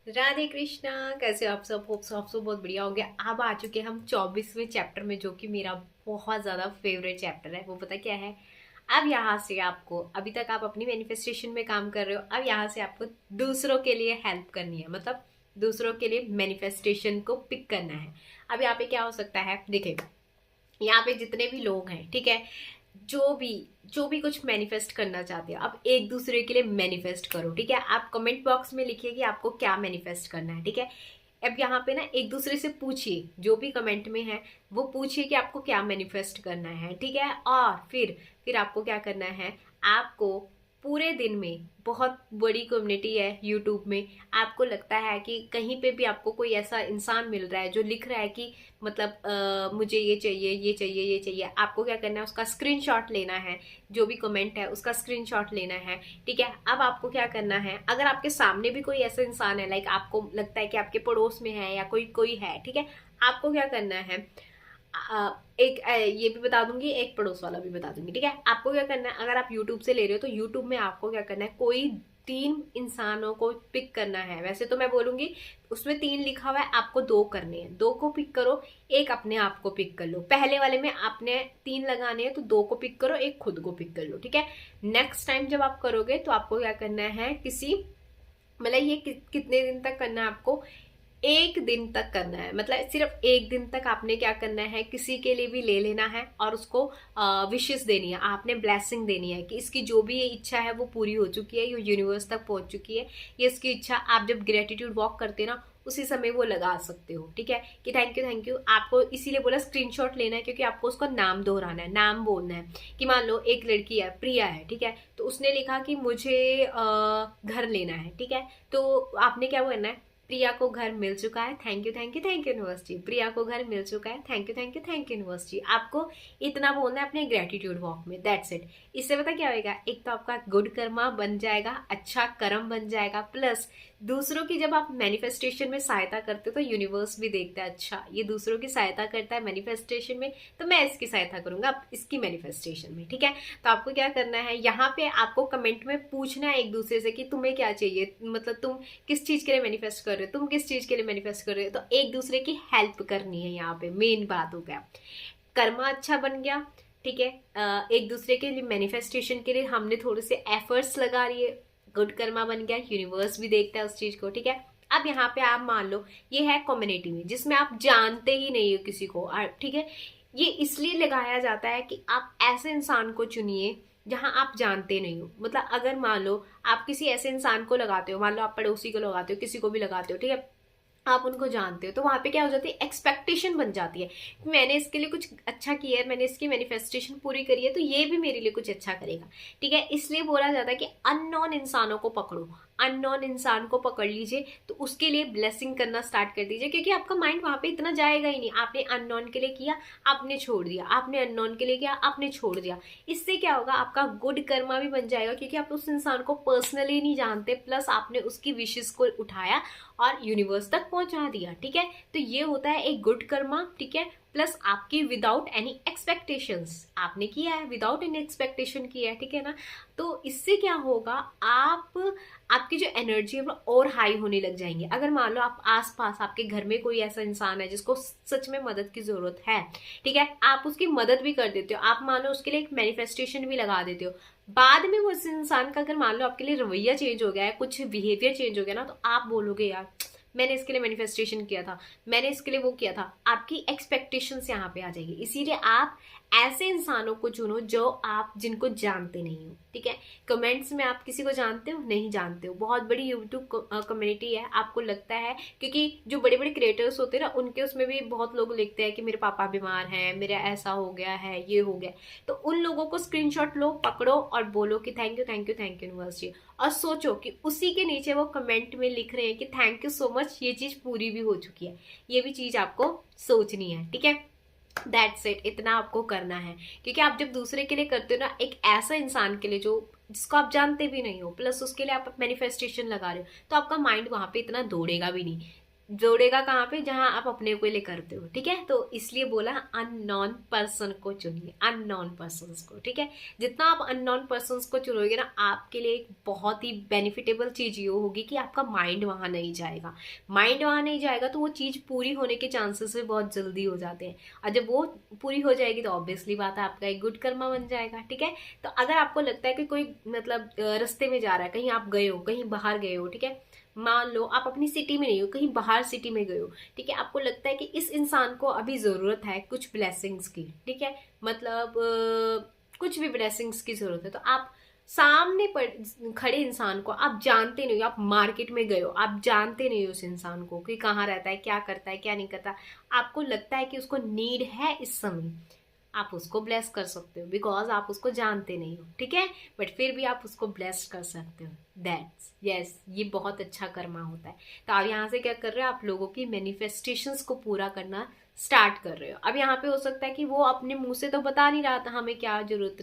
राधे कृष्णा। कैसे हो आप सब? होप सो आप सब बहुत बढ़िया होंगे। अब आ चुके हैं हम 24वें चैप्टर में, जो कि मेरा बहुत ज्यादा फेवरेट चैप्टर है। वो पता क्या है? अब यहाँ से आपको, अभी तक आप अपनी मैनिफेस्टेशन में काम कर रहे हो, अब यहाँ से आपको दूसरों के लिए हेल्प करनी है। मतलब दूसरों के लिए मैनिफेस्टेशन को पिक करना है। अब यहाँ पे क्या हो सकता है, देखिए यहाँ पे जितने भी लोग हैं, ठीक है, जो भी जो भी कुछ मैनिफेस्ट करना चाहते हो, अब एक दूसरे के लिए मैनिफेस्ट करो। ठीक है, आप कमेंट बॉक्स में लिखिए कि आपको क्या मैनिफेस्ट करना है। ठीक है, अब यहाँ पे ना एक दूसरे से पूछिए, जो भी कमेंट में है वो पूछिए कि आपको क्या मैनिफेस्ट करना है। ठीक है, और फिर आपको क्या करना है, आपको पूरे दिन में, बहुत बड़ी कम्युनिटी है यूट्यूब में, आपको लगता है कि कहीं पे भी आपको कोई ऐसा इंसान मिल रहा है जो लिख रहा है कि मतलब मुझे ये चाहिए, ये चाहिए, ये चाहिए, आपको क्या करना है, उसका स्क्रीनशॉट लेना है। जो भी कमेंट है उसका स्क्रीनशॉट लेना है। ठीक है, अब आपको क्या करना है, अगर आपके सामने भी कोई ऐसा इंसान है, लाइक आपको लगता है कि आपके पड़ोस में है या कोई कोई है, ठीक है, आपको क्या करना है, ये भी बता दूंगी, एक पड़ोस वाला भी बता दूंगी। ठीक है, आपको क्या करना है, अगर आप यूट्यूब से ले रहे हो तो यूट्यूब में आपको क्या करना है, कोई 3 इंसानों को पिक करना है। वैसे तो मैं बोलूंगी उसमें 3 लिखा हुआ है, आपको 2 करने हैं। 2 को पिक करो, एक अपने आप को पिक कर लो। पहले वाले में आपने 3 लगाने हैं तो 2 को पिक करो, एक खुद को पिक कर लो। ठीक है, नेक्स्ट टाइम जब आप करोगे तो आपको क्या करना है, किसी मतलब ये कितने दिन तक करना है आपको, 1 दिन तक करना है। मतलब सिर्फ 1 दिन तक आपने क्या करना है, किसी के लिए भी ले लेना है और उसको विशेष देनी है, आपने ब्लेसिंग देनी है कि इसकी जो भी ये इच्छा है वो पूरी हो चुकी है, ये यूनिवर्स तक पहुंच चुकी है। ये इसकी इच्छा आप जब ग्रेटिट्यूड वॉक करते हैं ना, उसी समय वो लगा सकते हो। ठीक है, कि थैंक यू थैंक यू। आपको इसीलिए बोला स्क्रीनशॉट लेना है, क्योंकि आपको उसका नाम दोहराना है, नाम बोलना है। कि मान लो एक लड़की है, प्रिया है, ठीक है, तो उसने लिखा कि मुझे घर लेना है। ठीक है, तो आपने क्या करना है, प्रिया को घर मिल चुका है, thank you thank you thank you university. Priya को घर मिल चुका है, thank you thank you thank you university. आपको इतना बोलना है अपने ग्रेटिट्यूड वॉक में, दैट्स इट। इससे पता क्या होगा, एक तो आपका गुड कर्मा बन जाएगा, अच्छा कर्म बन जाएगा, प्लस दूसरों की जब आप मैनिफेस्टेशन में सहायता करते हो तो यूनिवर्स भी देखता है, अच्छा ये दूसरों की सहायता करता है मैनिफेस्टेशन में, तो मैं इसकी सहायता करूंगा अब इसकी मैनिफेस्टेशन में। ठीक है, तो आपको क्या करना है, यहाँ पे आपको कमेंट में पूछना है एक दूसरे से कि तुम्हें क्या चाहिए, मतलब तुम किस चीज के लिए मैनिफेस्ट कर रहे हो, तुम किस चीज के लिए मैनिफेस्ट कर रहे हो। तो एक दूसरे की हेल्प करनी है, यहाँ पे मेन बात हो गया, कर्मा अच्छा बन गया। ठीक है, एक दूसरे के लिए मैनिफेस्टेशन के लिए हमने थोड़े से एफर्ट्स लगा लिए, गुड कर्मा बन गया, यूनिवर्स भी देखता है उस चीज को। ठीक है, अब यहाँ पे आप मान लो ये है कम्युनिटी में जिसमें आप जानते ही नहीं हो किसी को, ठीक है, ये इसलिए लगाया जाता है कि आप ऐसे इंसान को चुनिए जहां आप जानते नहीं हो। मतलब अगर मान लो आप किसी ऐसे इंसान को लगाते हो, मान लो आप पड़ोसी को लगाते हो, किसी को भी लगाते हो, ठीक है, आप उनको जानते हो, तो वहां पे क्या हो जाती है, एक्सपेक्टेशन बन जाती है कि मैंने इसके लिए कुछ अच्छा किया है, मैंने इसकी मैनिफेस्टेशन पूरी करी है, तो ये भी मेरे लिए कुछ अच्छा करेगा। ठीक है, इसलिए बोला जाता है कि अननोन इंसानों को पकड़ो, अननोन इंसान को पकड़ लीजिए, तो उसके लिए ब्लेसिंग करना स्टार्ट कर दीजिए, क्योंकि आपका माइंड वहां पे इतना जाएगा ही नहीं। आपने अननोन के लिए किया, आपने छोड़ दिया, आपने अननोन के लिए किया, आपने छोड़ दिया। इससे क्या होगा, आपका गुड कर्मा भी बन जाएगा, क्योंकि आप उस इंसान को पर्सनली नहीं जानते, प्लस आपने उसकी विशेष को उठाया और यूनिवर्स तक पहुंचा दिया। ठीक है, तो ये होता है एक गुड कर्मा। ठीक है, प्लस आपकी विदाउट एनी एक्सपेक्टेशंस, आपने किया है, विदाउट एनी एक्सपेक्टेशन किया है। ठीक है ना, तो इससे क्या होगा, आपकी जो एनर्जी है वो और हाई होने लग जाएंगे। अगर मान लो आप आसपास आपके घर में कोई ऐसा इंसान है जिसको सच में मदद की जरूरत है, ठीक है, आप उसकी मदद भी कर देते हो, आप मान लो उसके लिए एक मैनिफेस्टेशन भी लगा देते हो, बाद में वो उस इंसान का अगर मान लो आपके लिए रवैया चेंज हो गया है, कुछ बिहेवियर चेंज हो गया ना, तो आप बोलोगे यार मैंने इसके लिए मैनिफेस्टेशन किया था, मैंने इसके लिए वो किया था। आपकी एक्सपेक्टेशंस यहाँ पे आ जाएगी। इसीलिए आप ऐसे इंसानों को चुनो जो आप जिनको जानते नहीं हो। ठीक है, कमेंट्स में आप किसी को जानते हो, नहीं जानते हो, बहुत बड़ी यूट्यूब कम्युनिटी है, आपको लगता है, क्योंकि जो बड़े बड़े क्रिएटर्स होते हैं ना, उनके उसमें भी बहुत लोग लिखते हैं कि मेरे पापा बीमार हैं, मेरा ऐसा हो गया है, ये हो गया, तो उन लोगों को स्क्रीनशॉट लो, पकड़ो और बोलो कि thank you thank you thank you university, और सोचो कि उसी के नीचे वो कमेंट में लिख रहे हैं कि थैंक यू सो मच, ये चीज पूरी भी हो चुकी है। ये भी चीज आपको सोचनी है। ठीक है, दैट्स इट, इतना आपको करना है, क्योंकि आप जब दूसरे के लिए करते हो ना, एक ऐसा इंसान के लिए जो जिसको आप जानते भी नहीं हो, प्लस उसके लिए आप मैनिफेस्टेशन लगा रहे हो, तो आपका माइंड वहां पे इतना दौड़ेगा भी नहीं। जोड़ेगा कहाँ पे, जहां आप अपने को लिए करते हो, ठीक है। तो इसलिए बोला अननोन पर्सन को चुनिए, अननोन पर्सन को, ठीक है। जितना आप अननोन पर्सन को चुनोगे ना, आपके लिए एक बहुत ही बेनिफिटेबल चीज ये होगी कि आपका माइंड वहां नहीं जाएगा। माइंड वहां नहीं जाएगा तो वो चीज पूरी होने के चांसेस भी बहुत जल्दी हो जाते हैं, और जब वो पूरी हो जाएगी तो ऑब्वियसली बात है आपका एक गुड कर्मा बन जाएगा, ठीक है। तो अगर आपको लगता है कि कोई मतलब रास्ते में जा रहा है, कहीं आप गए हो, कहीं बाहर गए हो, ठीक है, मान लो आप अपनी सिटी में नहीं हो, कहीं बाहर सिटी में गए हो, ठीक है, आपको लगता है कि इस इंसान को अभी जरूरत है कुछ ब्लेसिंग्स की, ठीक है, मतलब कुछ भी ब्लेसिंग्स की जरूरत है, तो आप सामने पर खड़े इंसान को आप जानते नहीं हो, आप मार्केट में गए हो, आप जानते नहीं हो उस इंसान को कि कहाँ रहता है, क्या करता है, क्या नहीं करता, आपको लगता है कि उसको नीड है इस समय, आप उसको ब्लेस कर सकते हो, बिकॉज आप उसको जानते नहीं हो, ठीक है, बट फिर भी आप उसको ब्लेस कर सकते हो। दैट्स यस, ये बहुत अच्छा कर्मा होता है। तो आप यहाँ से क्या कर रहे हो, आप लोगों की मैनिफेस्टेशंस को पूरा करना स्टार्ट कर रहे हो। अब यहाँ पे हो सकता है कि वो अपने मुंह से तो बता नहीं रहा था हमें क्या जरूरत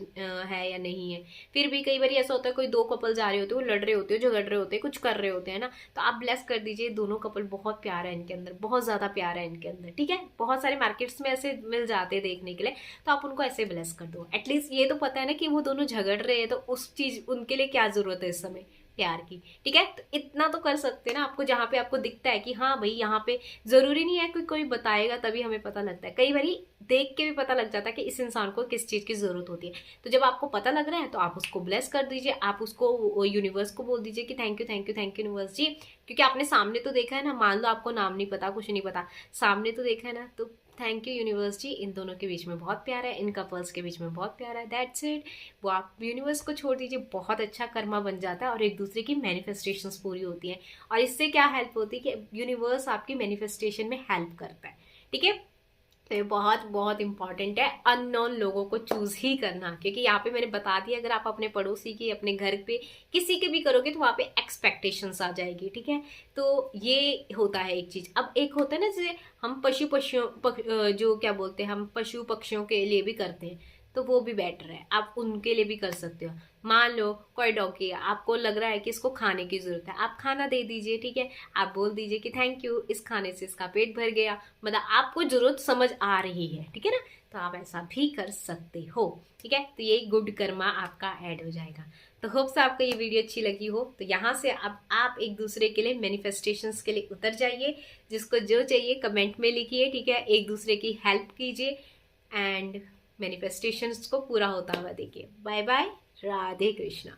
है या नहीं है, फिर भी कई बार ऐसा होता है कोई दो कपल जा रहे होते हैं, वो लड़ रहे होते हैं, झगड़ रहे होते हैं, कुछ कर रहे होते हैं ना, तो आप ब्लेस कर दीजिए दोनों कपल, बहुत प्यार है इनके अंदर, बहुत ज्यादा प्यार है इनके अंदर, ठीक है। बहुत सारे मार्केट्स में ऐसे मिल जाते हैं देखने के लिए, तो आप उनको ऐसे ब्लेस कर दो। एटलीस्ट ये तो पता है ना कि वो दोनों झगड़ रहे हैं, तो उस चीज उनके लिए क्या जरूरत है इस समय प्यार की, ठीक है। तो इतना तो कर सकते हैं ना, आपको जहाँ पे आपको दिखता है कि हाँ भाई यहाँ पे जरूरी नहीं है कि कोई बताएगा तभी हमें पता लगता है, कई बारी देख के भी पता लग जाता है कि इस इंसान को किस चीज की जरूरत होती है। तो जब आपको पता लग रहा है तो आप उसको ब्लेस कर दीजिए, आप उसको यूनिवर्स को बोल दीजिए कि thank you thank you thank you universe ji, क्योंकि आपने सामने तो देखा है ना, मान लो आपको नाम नहीं पता, कुछ नहीं पता, सामने तो देखा है ना, तो थैंक यू यूनिवर्स जी, इन दोनों के बीच में बहुत प्यार है, इन कपल्स के बीच में बहुत प्यार है, दैट्स इट। वो आप यूनिवर्स को छोड़ दीजिए, बहुत अच्छा कर्मा बन जाता है और एक दूसरे की मैनिफेस्टेशंस पूरी होती है। और इससे क्या हेल्प होती है कि यूनिवर्स आपकी मैनिफेस्टेशन में हेल्प करता है, ठीक है। तो ये बहुत बहुत इंपॉर्टेंट है अननोन लोगों को चूज ही करना, क्योंकि यहाँ पे मैंने बता दिया अगर आप अपने पड़ोसी की, अपने घर पे किसी के भी करोगे तो वहाँ पे एक्सपेक्टेशंस आ जाएगी, ठीक है। तो ये होता है एक चीज। अब एक होता है ना, जैसे हम जो क्या बोलते हैं, हम पशु पक्षियों के लिए भी करते हैं, तो वो भी बेटर है, आप उनके लिए भी कर सकते हो। मान लो कोई डॉगी है, आपको लग रहा है कि इसको खाने की जरूरत है, आप खाना दे दीजिए, ठीक है, आप बोल दीजिए कि थैंक यू, इस खाने से इसका पेट भर गया, मतलब आपको जरूरत समझ आ रही है, ठीक है ना, तो आप ऐसा भी कर सकते हो, ठीक है। तो ये गुड कर्मा आपका ऐड हो जाएगा। तो होप से आपको ये वीडियो अच्छी लगी हो। तो यहाँ से अब आप एक दूसरे के लिए मैनिफेस्टेशंस के लिए उतर जाइए, जिसको जो चाहिए कमेंट में लिखिए, ठीक है, एक दूसरे की हेल्प कीजिए एंड मैनिफेस्टेशंस को पूरा होता हुआ देखिए। Bye bye, Radhe Krishna.